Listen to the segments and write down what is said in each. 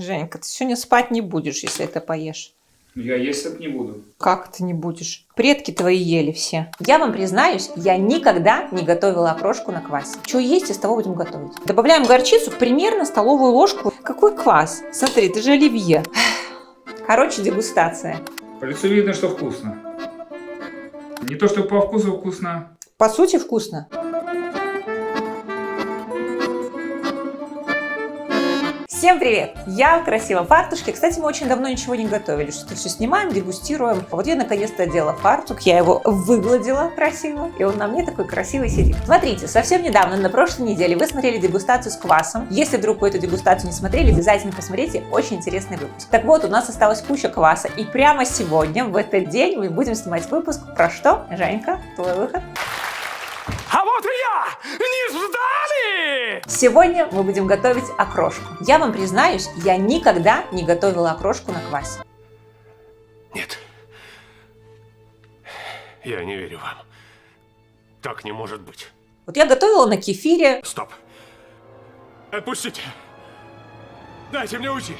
Женька, ты сегодня спать не будешь, если это поешь. Я есть это не буду. Как ты не будешь? Предки твои ели все. Я вам признаюсь, я никогда не готовила окрошку на квасе. Что есть, из того будем готовить. Добавляем горчицу, примерно столовую ложку. Какой квас? Смотри, это же оливье. Короче, дегустация. По лицу видно, что вкусно. Не то, что по вкусу вкусно. По сути, вкусно. Всем привет! Я в красивом фартушке. Кстати, мы очень давно ничего не готовили. Что-то все снимаем, дегустируем. А вот я наконец-то одела фартук. Я его выгладила красиво. И он на мне такой красивый сидит. Смотрите, совсем недавно, на прошлой неделе, вы смотрели дегустацию с квасом. Если вдруг вы эту дегустацию не смотрели, обязательно посмотрите. Очень интересный выпуск. Так вот, у нас осталась куча кваса. И прямо сегодня, в этот день, мы будем снимать выпуск про что? Женька, твой выход. А вот и я! Не ждали! Сегодня мы будем готовить окрошку. Я вам признаюсь, я никогда не готовила окрошку на квасе. Нет. Я не верю вам. Так не может быть. Вот я готовила на кефире. Стоп. Отпустите. Дайте мне уйти.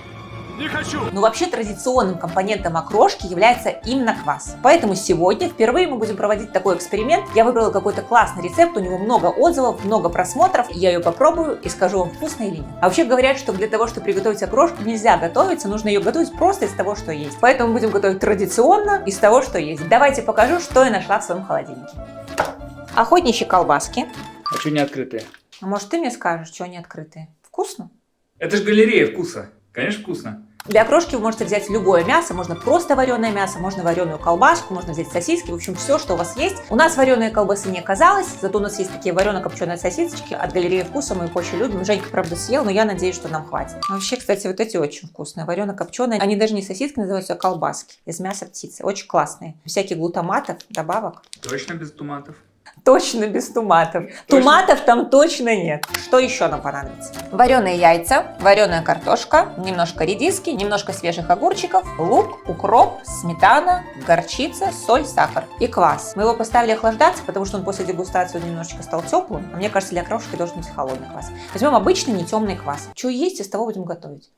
Не хочу. Но вообще традиционным компонентом окрошки является именно квас. Поэтому сегодня впервые мы будем проводить такой эксперимент. Я выбрала какой-то классный рецепт, у него много отзывов, много просмотров. Я ее попробую и скажу вам, вкусно или нет. А вообще говорят, что для того, чтобы приготовить окрошку, нельзя готовиться, нужно ее готовить просто из того, что есть. Поэтому будем готовить традиционно из того, что есть. Давайте покажу, что я нашла в своем холодильнике. Охотничьи колбаски. А что не открытые? А может, ты мне скажешь, что они открытые? Вкусно? Это же галерея вкуса. Конечно, вкусно. Для окрошки вы можете взять любое мясо, можно просто вареное мясо, можно вареную колбаску, можно взять сосиски, в общем, все, что у вас есть. У нас вареные колбасы не оказалось, зато у нас есть такие варено-копченые сосисочки от галереи вкуса, мы их очень любим. Женька, правда, съел, но я надеюсь, что нам хватит. Вообще, кстати, вот эти очень вкусные, варено-копченые, они даже не сосиски называются, а колбаски из мяса птицы, очень классные. Всяких глутаматов, добавок. Точно без томатов. Точно без томатов. Точно? Томатов там точно нет. Что еще нам понадобится? Вареные яйца, вареная картошка, немножко редиски, немножко свежих огурчиков, лук, укроп, сметана, горчица, соль, сахар и квас. Мы его поставили охлаждаться, потому что он после дегустации немножечко стал теплым. А мне кажется, для окрошки должен быть холодный квас. Возьмем обычный не темный квас. Что есть, из того будем готовить.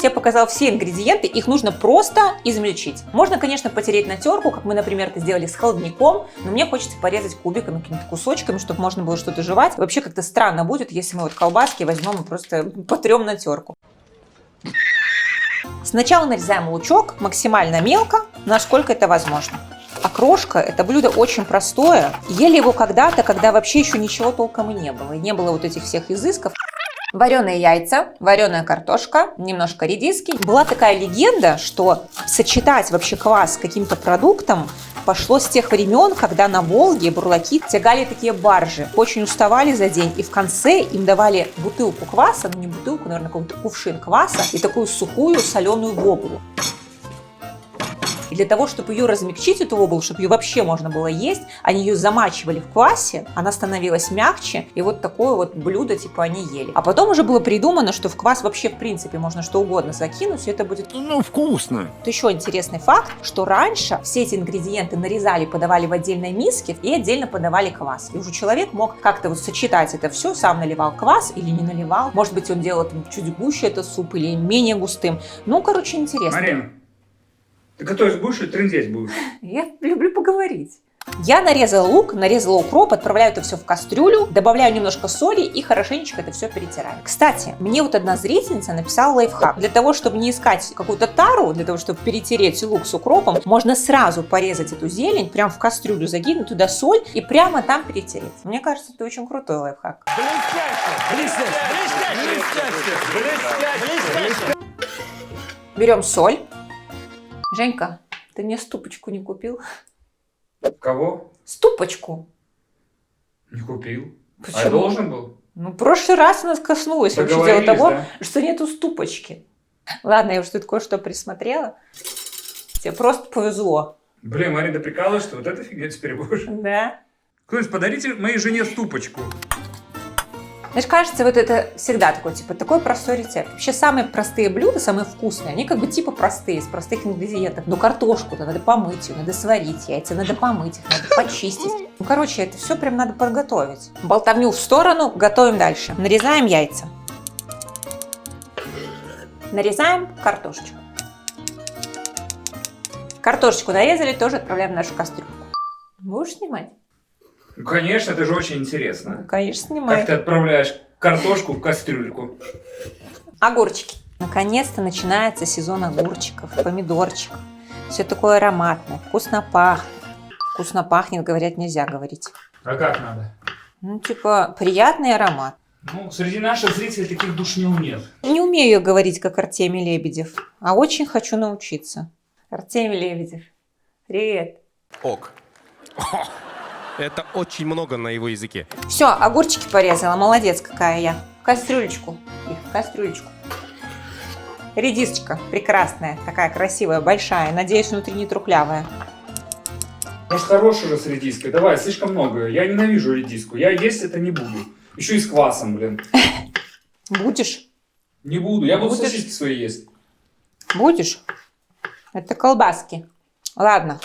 Я показала все ингредиенты, их нужно просто измельчить. Можно, конечно, потереть на терку, как мы, например, это сделали с холодником, но мне хочется порезать кубиками, какими-то кусочками, чтобы можно было что-то жевать. Вообще как-то странно будет, если мы вот колбаски возьмем и просто потрем на терку. Сначала нарезаем лучок максимально мелко, насколько это возможно. Окрошка – это блюдо очень простое. Ели его когда-то, когда вообще еще ничего толком и не было. И не было вот этих всех изысков. Вареные яйца, вареная картошка, немножко редиски. Была такая легенда, что сочетать вообще квас с каким-то продуктом пошло с тех времен, когда на Волге бурлаки тягали такие баржи. Очень уставали за день, и в конце им давали бутылку кваса, ну не бутылку, наверное, какой-то кувшин кваса и такую сухую соленую воблу. И для того, чтобы ее размягчить, эту воблу, чтобы ее вообще можно было есть, они ее замачивали в квасе, она становилась мягче, и вот такое вот блюдо типа они ели. А потом уже было придумано, что в квас вообще в принципе можно что угодно закинуть, и это будет... Ну, вкусно. Еще интересный факт, что раньше все эти ингредиенты нарезали, подавали в отдельной миске и отдельно подавали квас. И уже человек мог как-то вот сочетать это все, сам наливал квас или не наливал. Может быть, он делал там чуть гуще этот суп или менее густым. Ну, короче, интересно. Марина, ты готовишь будешь или трындеть будешь? Я люблю поговорить. Я нарезала лук, нарезала укроп, отправляю это все в кастрюлю, добавляю немножко соли и хорошенечко это все перетираю. Кстати, мне вот одна зрительница написала лайфхак. Для того, чтобы не искать какую-то тару, для того, чтобы перетереть лук с укропом, можно сразу порезать эту зелень, прям в кастрюлю закинуть туда соль и прямо там перетереть. Мне кажется, это очень крутой лайфхак. Берем соль. Женька, ты мне ступочку не купил? Кого? Ступочку. Не купил. Почему? А я должен был? Ну, в прошлый раз у нас коснулось вообще дела того, да? что нету ступочки. Ладно, я уже тут кое-что присмотрела. Тебе просто повезло. Блин, Марина, ты прикалываешься, что вот эта фигня теперь будешь? Да. Кто-нибудь подарите моей жене ступочку. Знаешь, кажется, вот это всегда такой, типа, такой простой рецепт. Вообще самые простые блюда, самые вкусные, они как бы типа простые, из простых ингредиентов. Но картошку-то надо помыть, ее надо сварить, яйца надо помыть, их надо почистить. Ну, короче, это все прям надо подготовить. Болтовню в сторону, готовим дальше. Нарезаем яйца. Нарезаем картошечку. Картошечку нарезали, тоже отправляем в нашу кастрюльку. Будешь снимать? Ну, конечно, это же очень интересно. Конечно, снимай. Как ты отправляешь картошку в кастрюльку? Огурчики. Наконец-то начинается сезон огурчиков, помидорчиков. Все такое ароматное, вкусно пахнет. Вкусно пахнет, говорят, нельзя говорить. А как надо? Ну, типа, приятный аромат. Ну, среди наших зрителей таких душнил нет. Не умею я говорить, как Артемий Лебедев, а очень хочу научиться. Артемий Лебедев, привет. Ок. Это очень много на его языке. Все, огурчики порезала, молодец какая я. В кастрюлечку, их в кастрюлечку. Редисочка прекрасная, такая красивая, большая, надеюсь, внутри не трухлявая. Может, хорошая же с редиской? Давай, слишком много. Я ненавижу редиску. Я есть это не буду. Еще и с квасом, блин. Будешь? Не буду. Я буду Будешь? сосиски свои есть. Будешь? Это колбаски. Ладно,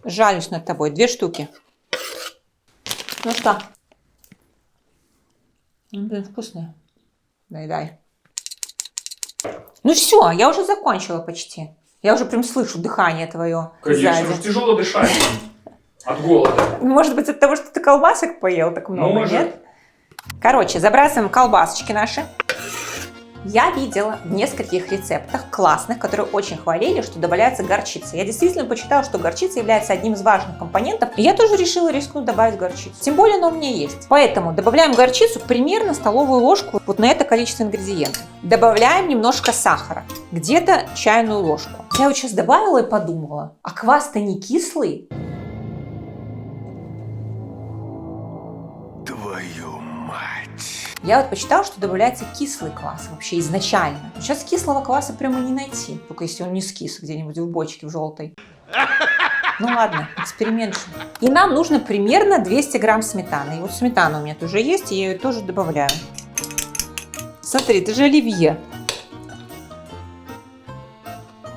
жалюсь над тобой. 2 штуки. Ну что? Ну, блин, вкусные. Дай. Ну все, я уже закончила почти. Я уже прям слышу дыхание твое Конечно, сзади. уж тяжело дышать от голода. Может быть, от того, что ты колбасок поел так много, Может. нет? Короче, забрасываем колбасочки наши. Я видела в нескольких рецептах классных, которые очень хвалили, что добавляется горчица. Я действительно почитала, что горчица является одним из важных компонентов, и я тоже решила рискнуть добавить горчицу. Тем более она у меня есть. Поэтому добавляем горчицу примерно столовую ложку вот на это количество ингредиентов. Добавляем немножко сахара, где-то чайную ложку. Я вот сейчас добавила и подумала, а квас-то не кислый? Твою мать. Я вот почитала, что добавляется кислый квас вообще изначально. Но сейчас кислого кваса прямо не найти, только если он не скис где-нибудь в бочке в желтой. Ну ладно, эксперимент. И нам нужно примерно 200 грамм сметаны. И вот сметана у меня тоже есть, и я ее тоже добавляю. Смотри, это же оливье.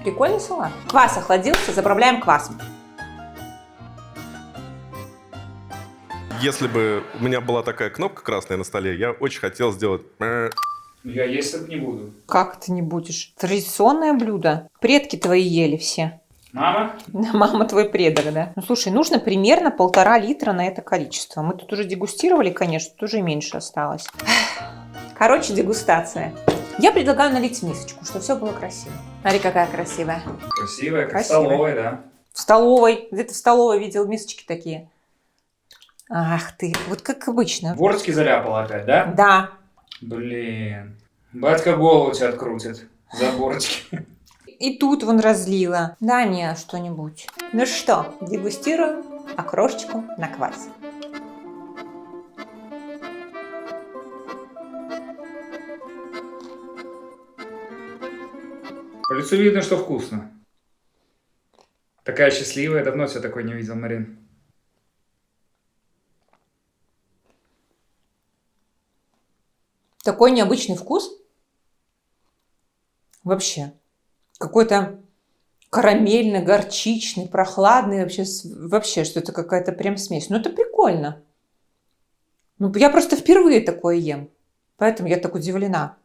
Прикольный салат. Квас охладился, заправляем квасом. Если бы у меня была такая кнопка красная на столе, я очень хотел сделать... Я есть это не буду. Как ты не будешь? Традиционное блюдо. Предки твои ели все. Мама? Мама твой предок, да? Ну, слушай, нужно примерно 1,5 литра на это количество. Мы тут уже дегустировали, конечно, тут уже меньше осталось. Короче, дегустация. Я предлагаю налить в мисочку, чтобы все было красиво. Смотри, какая красивая. Красивая, как Красивая. в столовой, да? В столовой. Где ты в столовой видел мисочки такие? Ах ты, вот как обычно. Воротки заляпала опять, да? Да. Блин. Батька голову тебе открутит за бортики. И тут вон разлила. Дай мне что-нибудь. Ну что, дегустируем окрошечку на квасе. По лицу видно, что вкусно. Такая счастливая. Давно тебя такой не видел, Марин. Такой необычный вкус. Вообще. Какой-то карамельный, горчичный, прохладный. Вообще что-то какая-то прям смесь. Ну, это прикольно. Ну, я просто впервые такое ем. Поэтому я так удивлена.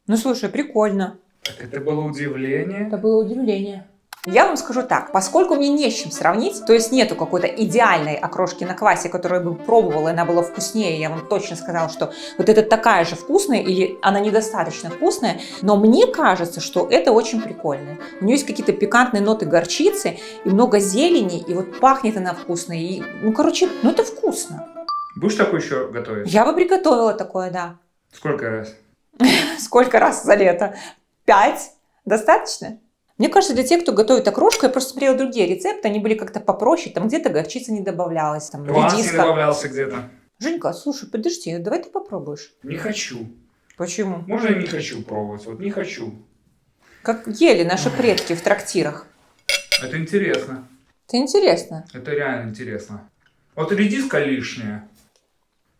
Ну, слушай, прикольно. Так это было удивление. Это было удивление. Я вам скажу так, поскольку мне не с чем сравнить, то есть нету какой-то идеальной окрошки на квасе, которую я бы пробовала, и она была вкуснее, я вам точно сказала, что вот это такая же вкусная, или она недостаточно вкусная, но мне кажется, что это очень прикольно. У нее есть какие-то пикантные ноты горчицы, и много зелени, и вот пахнет она вкусно, и, ну, короче, ну это вкусно. Будешь такой еще готовить? Я бы приготовила такое, да. Сколько раз? Сколько раз за лето? 5? Достаточно? Мне кажется, для тех, кто готовит окрошку, я просто смотрела другие рецепты, они были как-то попроще, там где-то горчица не добавлялась, там Квас не редиска. добавлялся где-то. Женька, слушай, подожди, давай ты попробуешь. Не хочу. Почему? Можно я не хочу пробовать? Вот не хочу. Как ели наши предки в трактирах. Это интересно. Это интересно. Это реально интересно. Вот редиска лишняя.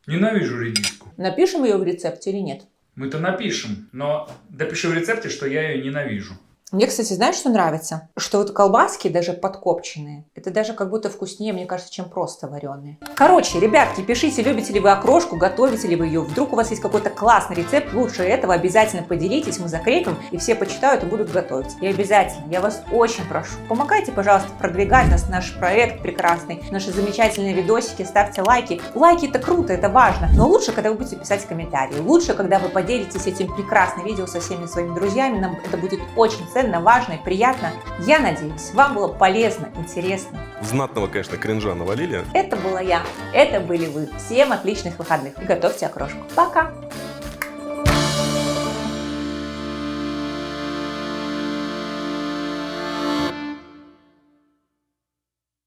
Ненавижу редиску. Напишем ее в рецепте или нет? Мы-то напишем, но допиши в рецепте, что я ее ненавижу. Мне, кстати, знаешь, что нравится? Что вот колбаски, даже подкопченные, это даже как будто вкуснее, мне кажется, чем просто вареные. Короче, ребятки, пишите, любите ли вы окрошку, готовите ли вы ее. Вдруг у вас есть какой-то классный рецепт, лучше этого обязательно поделитесь, мы закрепим, и все почитают и будут готовить. И обязательно, я вас очень прошу, помогайте, пожалуйста, продвигать наш проект прекрасный, наши замечательные видосики, ставьте лайки. Лайки это круто, это важно, но лучше, когда вы будете писать комментарии, лучше, когда вы поделитесь этим прекрасным видео со всеми своими друзьями, нам это будет очень ценно, важно и приятно. Я надеюсь, вам было полезно, интересно. Знатного, конечно, кринжа навалили. Это была я, это были вы. Всем отличных выходных и готовьте окрошку. Пока!